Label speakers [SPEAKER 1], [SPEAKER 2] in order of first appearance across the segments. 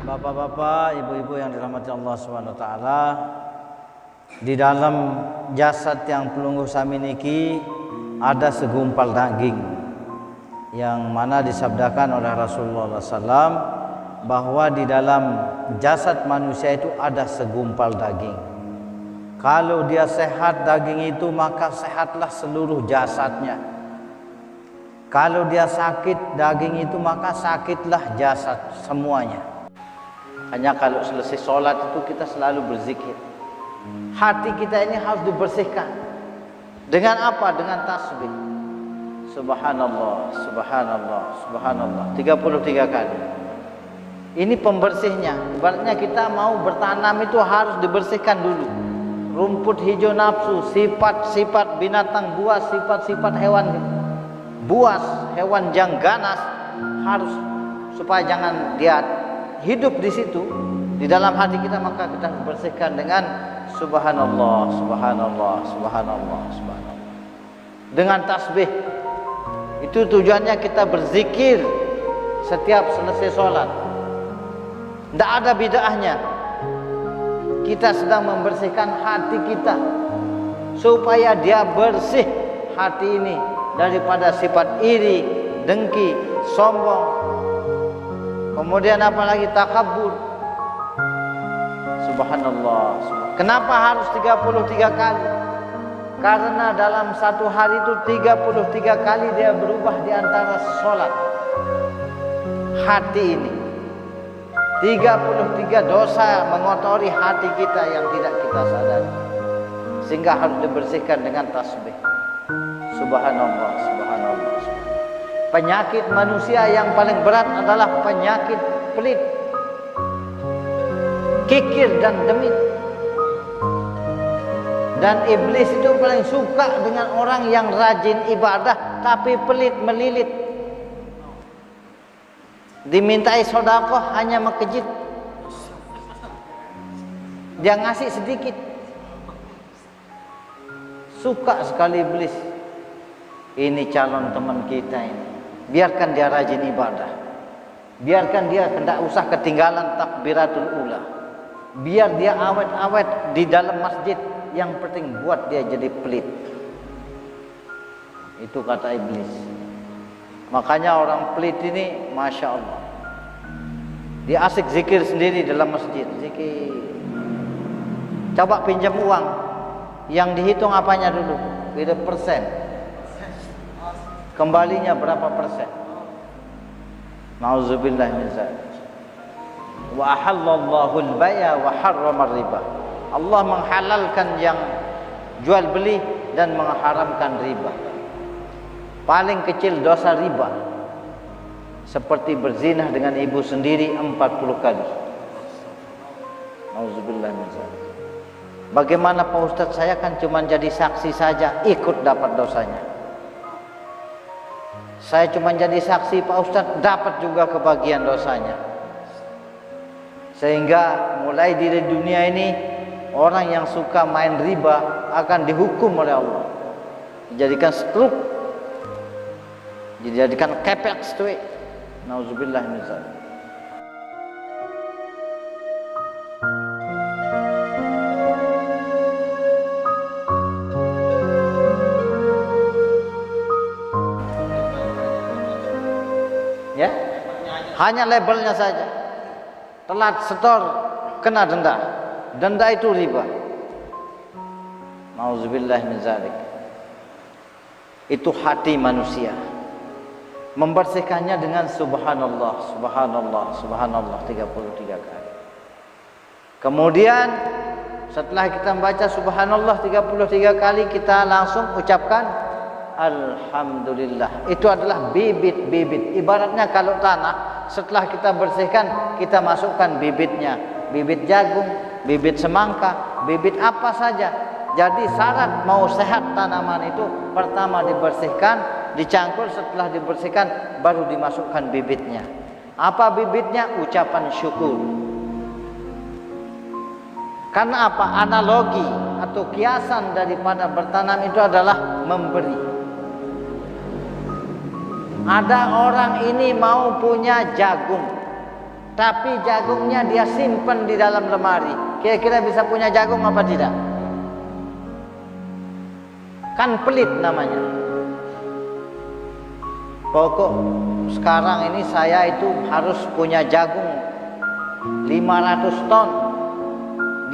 [SPEAKER 1] Bapak-bapak, ibu-ibu yang dirahmati Allah Subhanahu wa taala, di dalam jasad yang pelungguh sami niki ada segumpal daging yang mana disabdakan oleh Rasulullah SAW bahwa di dalam jasad manusia itu ada segumpal daging. Kalau dia sehat daging itu, maka sehatlah seluruh jasadnya. Kalau dia sakit daging itu, maka sakitlah jasad semuanya. Hanya kalau selesai sholat itu kita selalu berzikir. Hati kita ini harus dibersihkan. Dengan apa? Dengan tasbih. Subhanallah, subhanallah, subhanallah 33 kali. Ini pembersihnya. Ibaratnya kita mau bertanam itu harus dibersihkan dulu. Rumput hijau nafsu, sifat-sifat binatang buas, sifat-sifat hewan buas, hewan yang ganas, harus supaya jangan dia hidup di situ di dalam hati kita, maka kita bersihkan dengan subhanallah, subhanallah, subhanallah, subhanallah. Dengan tasbih. Itu tujuannya kita berzikir setiap selesai sholat. Tidak ada bid'ahnya. Kita sedang membersihkan hati kita supaya dia bersih hati ini daripada sifat iri, dengki, sombong. Kemudian apalagi takabur. Subhanallah. Kenapa harus 33 kali? Karena dalam satu hari itu 33 kali dia berubah di antara sholat. Hati ini 33 dosa mengotori hati kita yang tidak kita sadari, sehingga harus dibersihkan dengan tasbih. Subhanallah, subhanallah, subhanallah. Penyakit manusia yang paling berat adalah penyakit pelit, kikir dan demit. Dan iblis itu paling suka dengan orang yang rajin ibadah tapi pelit melilit. Dimintai sedekah hanya mekejit. Dia ngasih sedikit. Suka sekali iblis. Ini calon teman kita ini. Biarkan dia rajin ibadah. Biarkan dia tidak usah ketinggalan takbiratul ula. Biar dia awet-awet di dalam masjid. Yang penting buat dia jadi pelit. Itu kata iblis. Makanya orang pelit ini, Masya Allah, dia asik zikir sendiri dalam masjid. Zikir. Coba pinjam uang, yang dihitung apanya dulu? Beda persen. Kembalinya berapa persen? Nauzubillah min dzalik. Wa ahallallahu al-bai'a wa harrama riba. Allah menghalalkan yang jual beli dan mengharamkan riba. Paling kecil dosa riba seperti berzina dengan ibu sendiri 40 kali. Auzubillah min dzalik. Bagaimana Pak Ustadz, saya kan cuma jadi saksi saja, ikut dapat dosanya. Saya cuma jadi saksi Pak Ustadz, dapat juga kebagian dosanya. Sehingga mulai di dunia ini orang yang suka main riba akan dihukum oleh Allah. Dijadikan struk, dijadikan kepek stoik. Nauzubillah min dzalik. Ya, hanya labelnya saja. Telat setor kena denda. Denda itu riba. Nauzubillah min dzalik. Itu hati manusia. Membersihkannya dengan subhanallah, subhanallah, subhanallah 33 kali. Kemudian setelah kita membaca subhanallah 33 kali, kita langsung ucapkan alhamdulillah. Itu adalah bibit-bibit. Ibaratnya kalau tanah, setelah kita bersihkan, kita masukkan bibitnya. Bibit jagung, bibit semangka, bibit apa saja. Jadi syarat mau sehat tanaman itu pertama dibersihkan, dicangkul, setelah dibersihkan baru dimasukkan bibitnya. Apa bibitnya? Ucapan syukur. Karena apa? Analogi atau kiasan daripada bertanam itu adalah memberi. Ada orang ini mau punya jagung, tapi jagungnya dia simpan di dalam lemari. Kira-kira bisa punya jagung apa tidak? Kan pelit namanya. Pokok sekarang ini saya itu harus punya jagung 500 ton.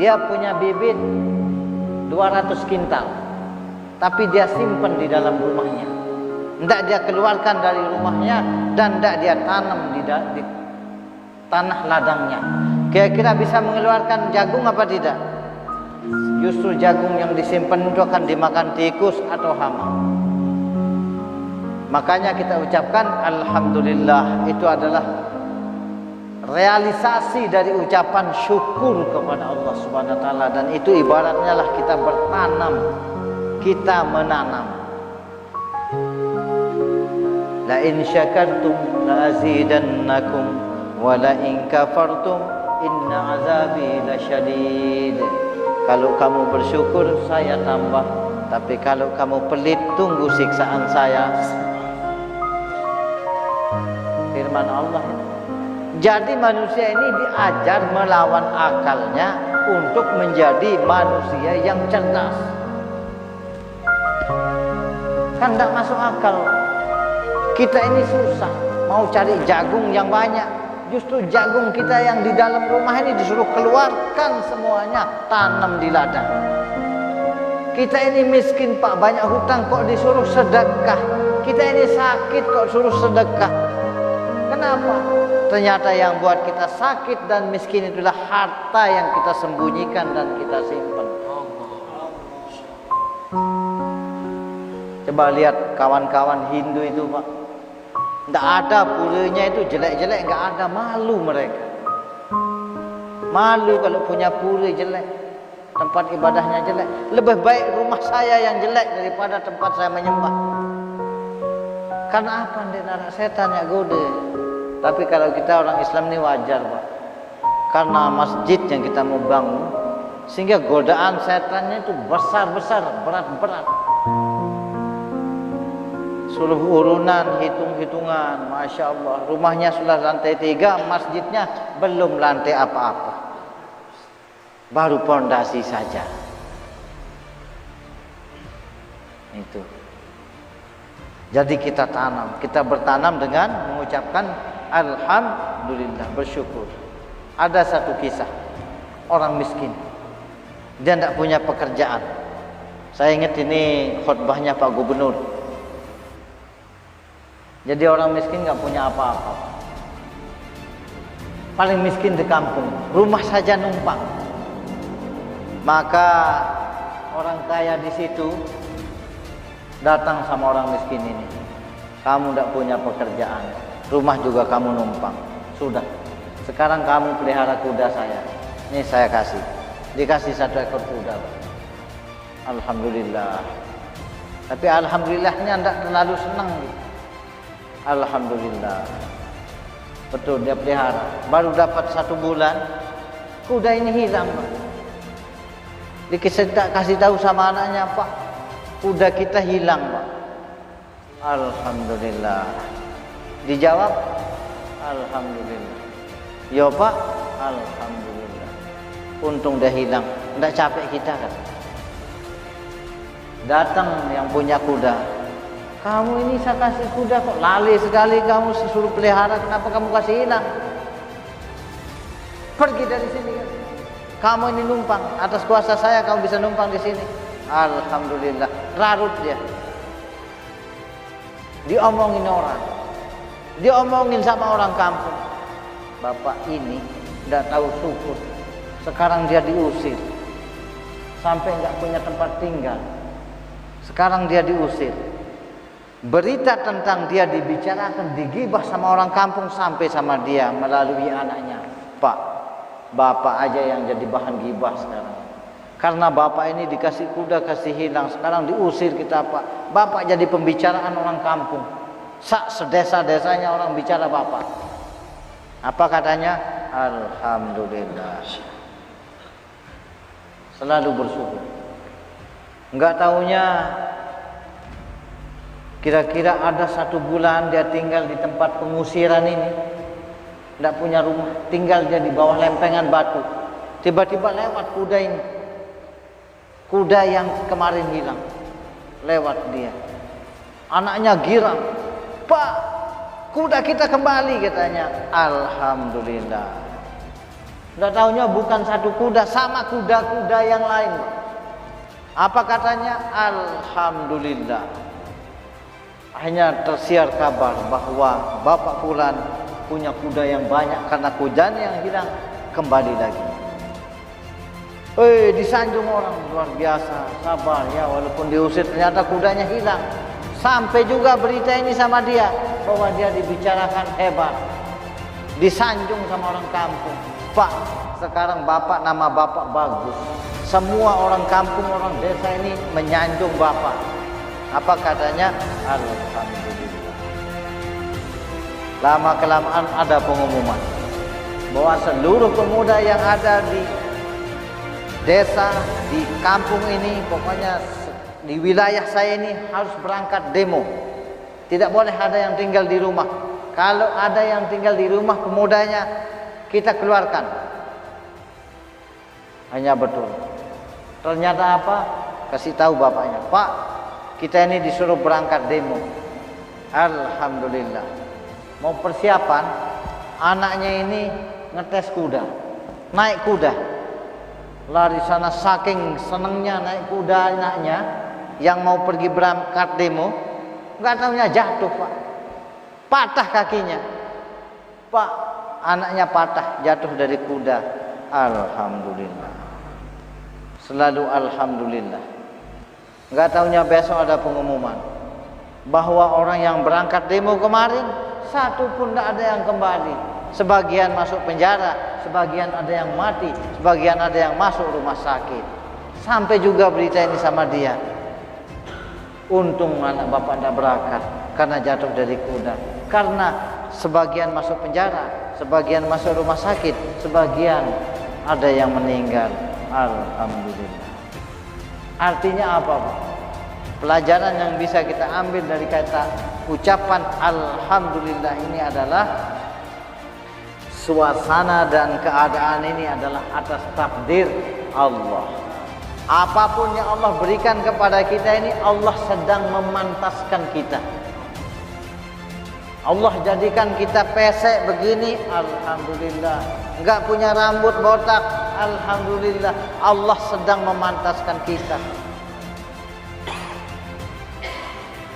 [SPEAKER 1] Dia punya bibit 200 kintal. Tapi dia simpan di dalam rumahnya. Tidak dia keluarkan dari rumahnya dan tidak dia tanam di tanah ladangnya. Kira-kira bisa mengeluarkan jagung apa tidak? Justru jagung yang disimpan itu akan dimakan tikus atau hama. Makanya kita ucapkan alhamdulillah, itu adalah realisasi dari ucapan syukur kepada Allah Subhanahu wa taala, dan itu ibaratnya lah kita bertanam, kita menanam. La in syakartum la azidannakum wa la in kafartum inna azabi lasyadid. Kalau kamu bersyukur saya tambah, tapi kalau kamu pelit tunggu siksaan saya. Firman Allah. Jadi manusia ini diajar melawan akalnya untuk menjadi manusia yang cerdas. Kan tidak masuk akal. Kita ini susah mau cari jagung yang banyak. Justru jagung kita yang di dalam rumah ini disuruh keluarkan semuanya, tanam di ladang. Kita ini miskin Pak, banyak hutang kok disuruh sedekah. Kita ini sakit kok suruh sedekah. Kenapa? Ternyata yang buat kita sakit dan miskin itulah harta yang kita sembunyikan dan kita simpan. Coba lihat kawan-kawan Hindu itu Pak, tidak ada puranya itu jelek-jelek, nggak ada, malu mereka. Malu kalau punya pura jelek, tempat ibadahnya jelek. Lebih baik rumah saya yang jelek daripada tempat saya menyembah. Karena apa? Dia anak setan ya goda. Tapi kalau kita orang Islam ini wajar Pak, karena masjid yang kita mau bangun, sehingga godaan setannya itu besar-besar, berat-berat. Suruh urunan, hitung-hitungan, Masya Allah. Rumahnya sudah lantai 3, masjidnya belum lantai apa-apa, baru pondasi saja. Itu. Jadi kita tanam, kita bertanam dengan mengucapkan alhamdulillah, bersyukur. Ada satu kisah orang miskin, dia tidak punya pekerjaan. Saya ingat ini khutbahnya Pak Gubernur. Jadi orang miskin nggak punya apa-apa, paling miskin di kampung, rumah saja numpang. Maka orang kaya di situ datang sama orang miskin ini, kamu tidak punya pekerjaan, rumah juga kamu numpang, sudah, sekarang kamu pelihara kuda saya, ini saya kasih. Dikasih 1 ekor kuda. Alhamdulillah. Tapi alhamdulillahnya tidak terlalu senang. Alhamdulillah, betul dia pelihara. Baru dapat 1 bulan, kuda ini hilang Pak. Dikasih tahu sama anaknya, Pak, kuda kita hilang Pak. Alhamdulillah. Dijawab, alhamdulillah. Ya Pak, alhamdulillah. Untung dia hilang, tidak capek kita kan. Datang yang punya kuda, kamu ini saya kasih kuda kok lali sekali, kamu suruh pelihara, kenapa kamu kasih hilang? Pergi dari sini kan. Kamu ini numpang, atas kuasa saya kamu bisa numpang di sini. Alhamdulillah. Larut dia. Diomongin orang, diomongin sama orang kampung. Bapak ini tidak tahu syukur. Sekarang dia diusir, sampai nggak punya tempat tinggal. Sekarang dia diusir. Berita tentang dia dibicarakan, digibah sama orang kampung, sampai sama dia melalui anaknya. Pak, bapak aja yang jadi bahan gibah sekarang. Karena bapak ini dikasih kuda, kasih hilang, sekarang diusir kita Pak. Bapak jadi pembicaraan orang kampung. Sedesa-desanya orang bicara bapak. Apa katanya? Alhamdulillah. Selalu bersyukur. Enggak taunya kira-kira ada 1 bulan dia tinggal di tempat pengusiran ini. tidak punya rumah, tinggal dia di bawah lempengan batu. Tiba-tiba lewat kuda ini, kuda yang kemarin hilang, lewat dia. Anaknya girang, "Pak, kuda kita kembali," katanya. Alhamdulillah. Tidak tahunya bukan satu kuda, sama kuda-kuda yang lain. Apa katanya? Alhamdulillah. Akhirnya tersiar kabar bahwa Bapak Fulan punya kuda yang banyak karena kudanya yang hilang kembali lagi. Disanjung orang luar biasa, sabar ya, walaupun diusir ternyata kudanya hilang. Sampai juga berita ini sama dia bahwa dia dibicarakan hebat, disanjung sama orang kampung. "Pak, sekarang Bapak, nama Bapak bagus. Semua orang kampung, orang desa ini menyanjung Bapak." Apa katanya? Alhamdulillah. Lama kelamaan ada pengumuman bahwa seluruh pemuda yang ada di desa, di kampung ini, pokoknya di wilayah saya ini harus berangkat demo. Tidak boleh ada yang tinggal di rumah. Kalau ada yang tinggal di rumah pemudanya, kita keluarkan. Hanya betul. Ternyata apa? Kasih tahu bapaknya, "Pak, kita ini disuruh berangkat demo." Alhamdulillah. Mau persiapan, anaknya ini ngetes kuda, naik kuda, lari sana, saking senengnya naik kuda anaknya yang mau pergi berangkat demo, nggak tahunya jatuh, Pak, patah kakinya. Pak, anaknya patah, jatuh dari kuda. Alhamdulillah. Selalu alhamdulillah. Nggak tahunya besok ada pengumuman bahwa orang yang berangkat demo kemarin satu pun tidak ada yang kembali. Sebagian masuk penjara, sebagian ada yang mati, sebagian ada yang masuk rumah sakit. Sampai juga berita ini sama dia. Untung anak bapak tidak berangkat karena jatuh dari kuda. Karena sebagian masuk penjara, sebagian masuk rumah sakit, sebagian ada yang meninggal. Alhamdulillah. Artinya apa, Pak? Pelajaran yang bisa kita ambil dari kata ucapan alhamdulillah ini adalah suasana dan keadaan ini adalah atas takdir Allah. Apapun yang Allah berikan kepada kita ini, Allah sedang memantaskan kita. Allah jadikan kita pesek begini, alhamdulillah. Enggak punya rambut botak, alhamdulillah. Allah sedang memantaskan kita.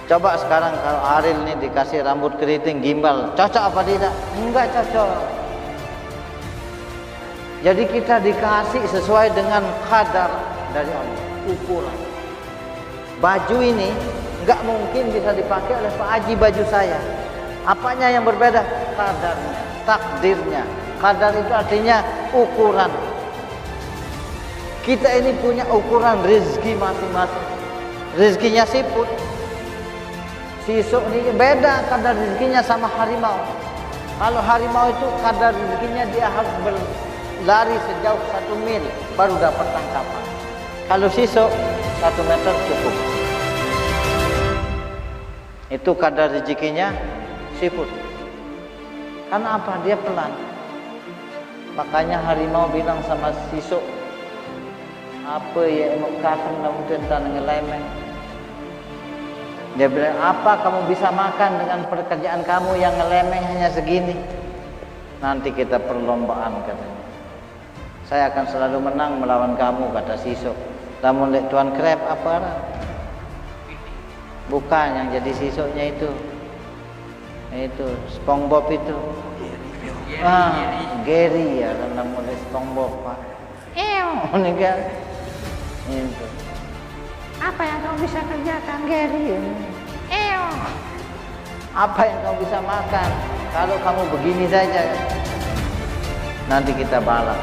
[SPEAKER 1] Coba sekarang kalau Aril nih dikasih rambut keriting gimbal, cocok apa tidak? Enggak cocok. Jadi kita dikasih sesuai dengan kadar dari Allah, ukuran. Baju ini enggak mungkin bisa dipakai oleh Pak Haji baju saya. Apanya yang berbeda? Kadarnya, takdirnya. Kadar itu artinya ukuran. Kita ini punya ukuran rezeki masing-masing. Rezekinya siput, sisuk ini beda kadar rezekinya sama harimau. Kalau harimau itu kadar rezekinya dia harus berlari sejauh 1 mil baru dapat tangkapan. Kalau sisuk 1 meter cukup. Itu kadar rezekinya siput. Karena apa? Dia pelan. Makanya harimau bilang sama sisuk, "Apa ya emok kakang namun tentang ngelemeng." Dia bilang, "Apa kamu bisa makan dengan pekerjaan kamu yang ngelemeng hanya segini?" "Nanti kita perlombaan," katanya. "Saya akan selalu menang melawan kamu," kata sisuk. "Namun lek Tuan Krep apa? Bukan yang jadi sisuknya itu SpongeBob itu. Gary ya, namun SpongeBob, Pak. Ini kan itu. "Apa yang kamu bisa kerjakan, Gary?" "Apa yang kamu bisa makan? Kalau kamu begini saja, nanti kita balap.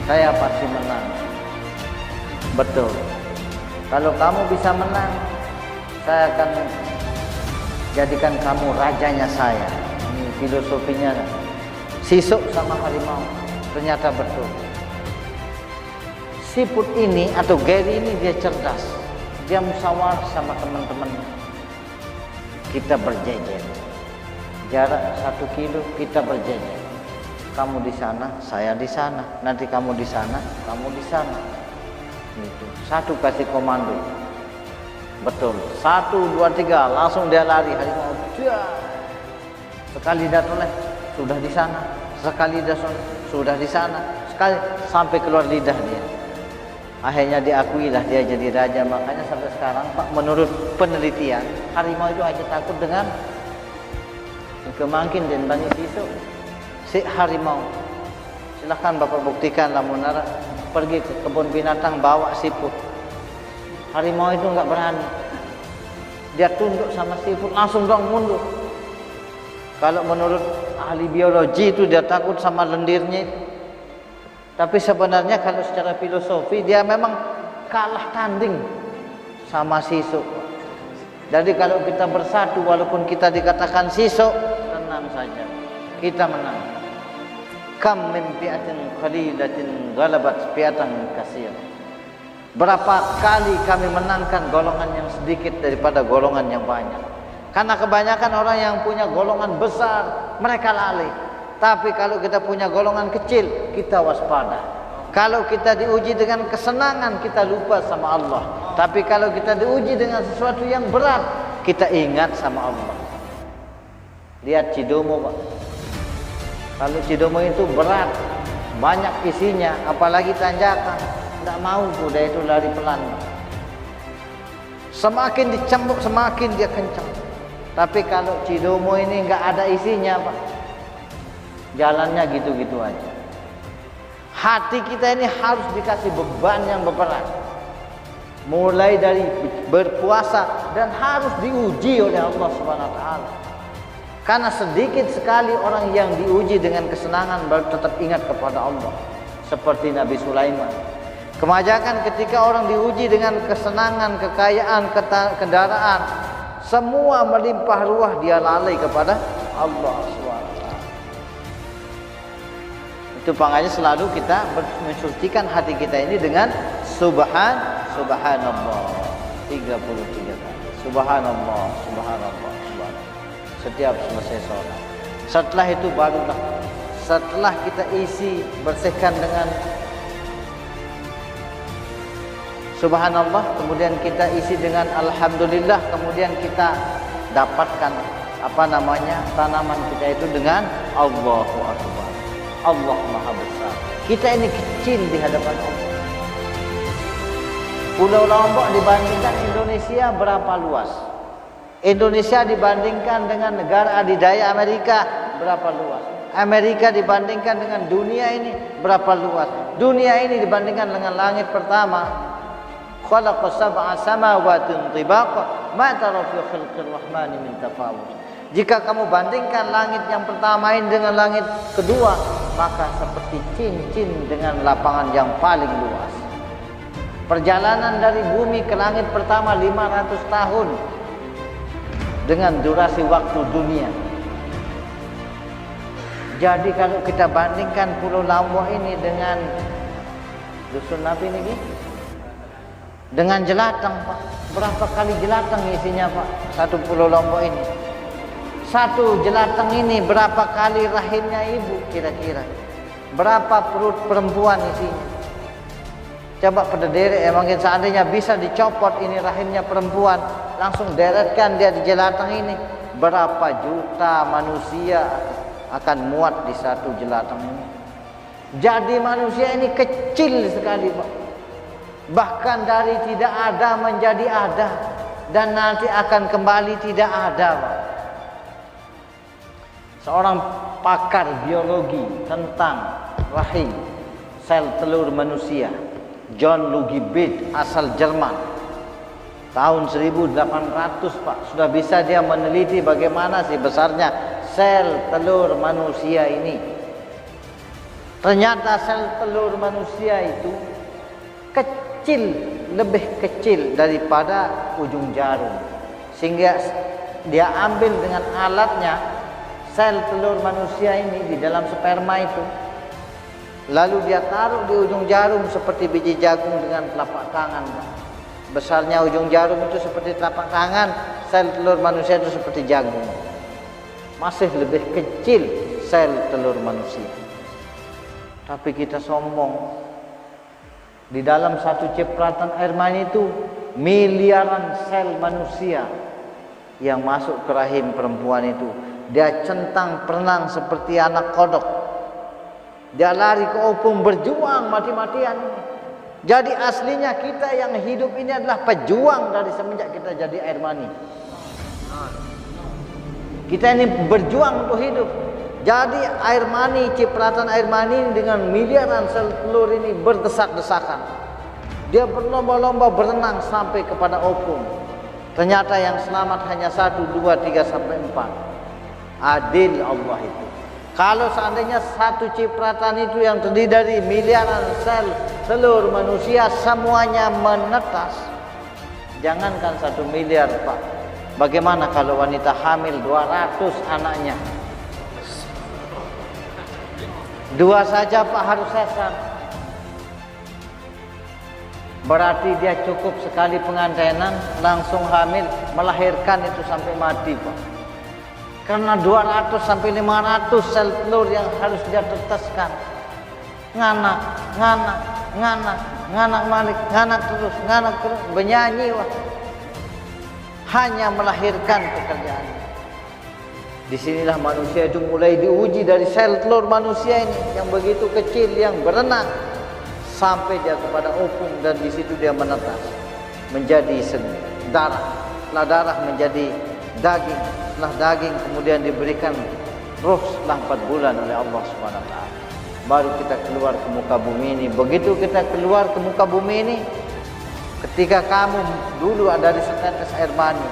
[SPEAKER 1] Saya pasti menang." Betul. Kalau kamu bisa menang, saya akan jadikan kamu rajanya saya. Ini filosofinya sisuk sama harimau. Ternyata betul. Siput ini atau Gary ini dia cerdas. Dia musyawarah sama teman-temannya. Kita berjejer. Jarak 1 kilo kita berjejer. kamu di sana, saya di sana, nanti kamu di sana, kamu di sana. Gitu. Satu kasih komando. Betul. 1, 2, 3 langsung dia lari. Harimau sekali dia toleh sudah di sana, sekali dia sudah di sana, sekali sampai keluar lidah dia. Akhirnya diakuilah dia jadi raja. Makanya sampai sekarang Pak, menurut penelitian, harimau itu hanya takut dengan kemangkin dan Bani Siso. Si harimau, silahkan Bapak buktikan lamunara pergi ke kebun binatang bawa siput. Harimau itu nggak berani, dia tunduk sama siput langsung dong mundur. Kalau menurut ahli biologi itu dia takut sama lendirnya itu. Tapi sebenarnya kalau secara filosofi dia memang kalah tanding sama sisuk. Jadi kalau kita bersatu walaupun kita dikatakan sisuk, tenang saja, kita menang. Kam min fi'atin qalilatin ghalabat fi'atan katsirah. Berapa kali kami menangkan golongan yang sedikit daripada golongan yang banyak. Karena kebanyakan orang yang punya golongan besar, mereka lalai. Tapi kalau kita punya golongan kecil, kita waspada. Kalau kita diuji dengan kesenangan, kita lupa sama Allah. Tapi kalau kita diuji dengan sesuatu yang berat, kita ingat sama Allah. Lihat Cidomo, Pak. Kalau Cidomo itu berat, banyak isinya, apalagi tanjakan, tidak mau kuda itu lari pelan. Semakin dicambuk, semakin dia kencang. Tapi kalau Cidomo ini nggak ada isinya, Pak, jalannya gitu-gitu aja. Hati kita ini harus dikasih beban yang berat. Mulai dari berpuasa dan harus diuji oleh Allah Subhanahu wa taala. Karena sedikit sekali orang yang diuji dengan kesenangan baru tetap ingat kepada Allah. Seperti Nabi Sulaiman. Kebanyakan ketika orang diuji dengan kesenangan, kekayaan, kendaraan, semua melimpah ruah, dia lalai kepada Allah SWT. Itu makanya selalu kita mensucikan hati kita ini dengan subhanallah 33 kali. Subhanallah, subhanallah, subhanallah. Setiap selesai sholat. Setelah itu barulah, setelah kita isi bersihkan dengan subhanallah, kemudian kita isi dengan alhamdulillah, kemudian kita dapatkan tanaman kita itu dengan Allahu Akbar. Allah Maha Besar. Kita ini kecil di hadapan Allah. Pulau Lombok dibandingkan Indonesia berapa luas? Indonesia dibandingkan dengan negara adidaya Amerika berapa luas? Amerika dibandingkan dengan dunia ini berapa luas? Dunia ini dibandingkan dengan langit pertama, khalaqa sab'a samawatin tibaqa ma tara fi khalqir rahmani min tafawut. Jika kamu bandingkan langit yang pertama ini dengan langit kedua, maka seperti cincin dengan lapangan yang paling luas. Perjalanan dari bumi ke langit pertama 500 tahun dengan durasi waktu dunia. Jadi kalau kita bandingkan Pulau Lombok ini dengan dusun Nabi ini, dengan jelatang, Pak. Berapa kali jelatang isinya, Pak? Satu Pulau Lombok ini. Satu jelatang ini berapa kali rahimnya ibu kira-kira? Berapa perut perempuan isinya? Coba pada derek ya, mungkin seandainya bisa dicopot ini rahimnya perempuan, langsung deretkan dia di jelatang ini. Berapa juta manusia akan muat di satu jelatang ini? Jadi manusia ini kecil sekali, Pak. Bahkan dari tidak ada menjadi ada, dan nanti akan kembali tidak ada, Pak. Seorang pakar biologi tentang rahim, sel telur manusia, John Lugibit, asal Jerman, tahun 1800, Pak, sudah bisa dia meneliti bagaimana sih besarnya sel telur manusia ini. Ternyata sel telur manusia itu kecil, lebih kecil daripada ujung jarum, sehingga dia ambil dengan alatnya sel telur manusia ini di dalam sperma itu, lalu dia taruh di ujung jarum seperti biji jagung dengan telapak tangan, Pak. Besarnya ujung jarum itu seperti telapak tangan, sel telur manusia itu seperti jagung. Masih lebih kecil sel telur manusia. Tapi kita sombong. Di dalam satu cipratan air mani itu miliaran sel manusia yang masuk ke rahim perempuan itu. Dia centang perenang seperti anak kodok. Dia lari ke opung berjuang mati-matian. Jadi aslinya kita yang hidup ini adalah pejuang dari semenjak kita jadi air mani. Kita ini berjuang untuk hidup. Jadi air mani, cipratan air mani dengan miliaran sel telur ini berdesak-desakan. Dia berlomba-lomba berenang sampai kepada opung. Ternyata yang selamat hanya 1, 2, 3 sampai 4. Adil Allah itu. Kalau seandainya satu cipratan itu yang terdiri dari miliaran sel telur manusia semuanya menetas. Jangankan 1 miliar, Pak. Bagaimana kalau wanita hamil 200 anaknya? 2 saja Pak harus sesar. Berarti dia cukup sekali pengantenan langsung hamil, melahirkan itu sampai mati Pak. Karena 200 sampai 500 sel telur yang harus dia tetaskan. Nganak terus, bernyanyi wah. Hanya melahirkan pekerjaan. Disinilah manusia itu mulai diuji dari sel telur manusia ini yang begitu kecil yang berenang sampai dia kepada opung dan di situ dia menetas menjadi darah. Setelah darah menjadi daging, setelah daging kemudian diberikan roh setelah 4 bulan oleh Allah Subhanahu wa taala. Baru kita keluar ke muka bumi ini. Begitu kita keluar ke muka bumi ini, ketika kamu dulu ada di setetes air mani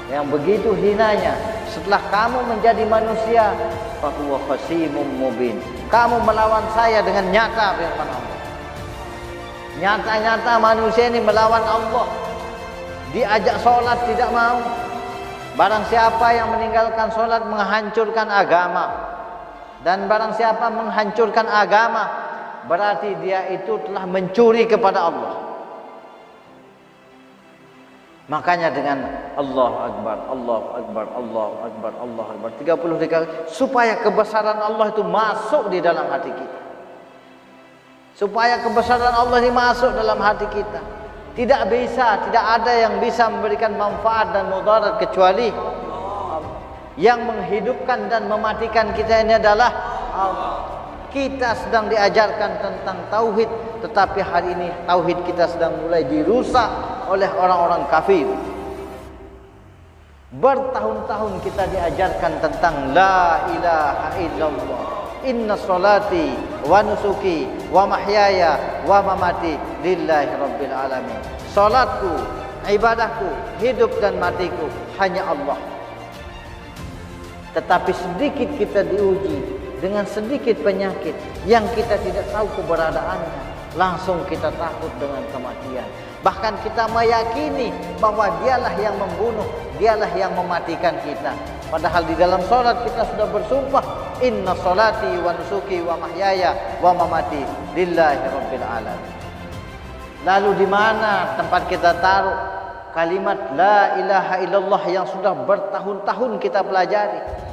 [SPEAKER 1] yang begitu hinanya, setelah kamu menjadi manusia, fahuwa khasimun mubin. Kamu melawan saya dengan nyata firman Allah. Nyata-nyata manusia ini melawan Allah. Diajak sholat tidak mau. Barang siapa yang meninggalkan sholat menghancurkan agama. Dan barang siapa menghancurkan agama, berarti dia itu telah mencuri kepada Allah. Makanya dengan Allahu Akbar, Allahu Akbar, Allahu Akbar, Allahu Akbar 30 kali supaya kebesaran Allah itu masuk di dalam hati kita. Supaya kebesaran Allah ini masuk dalam hati kita. Tidak ada yang bisa memberikan manfaat dan mudarat kecuali Allah. Yang menghidupkan dan mematikan kita ini adalah Allah. Kita sedang diajarkan tentang tauhid, tetapi hari ini tauhid kita sedang mulai dirusak oleh orang-orang kafir. Bertahun-tahun kita diajarkan tentang la ilaha illallah. Inna salati wa nusuki wa mahyaya wa mamati lillahi rabbil alamin. Salatku, ibadahku, hidup dan matiku hanya Allah. Tetapi sedikit kita diuji dengan sedikit penyakit yang kita tidak tahu keberadaannya, langsung kita takut dengan kematian. Bahkan kita meyakini bahwa dialah yang membunuh, dialah yang mematikan kita. Padahal di dalam salat kita sudah bersumpah, inna salati wa nusuki wa mahyaya wa mamati lillahi rabbil alamin. Lalu di mana tempat kita taruh kalimat la ilaha illallah yang sudah bertahun-tahun kita pelajari?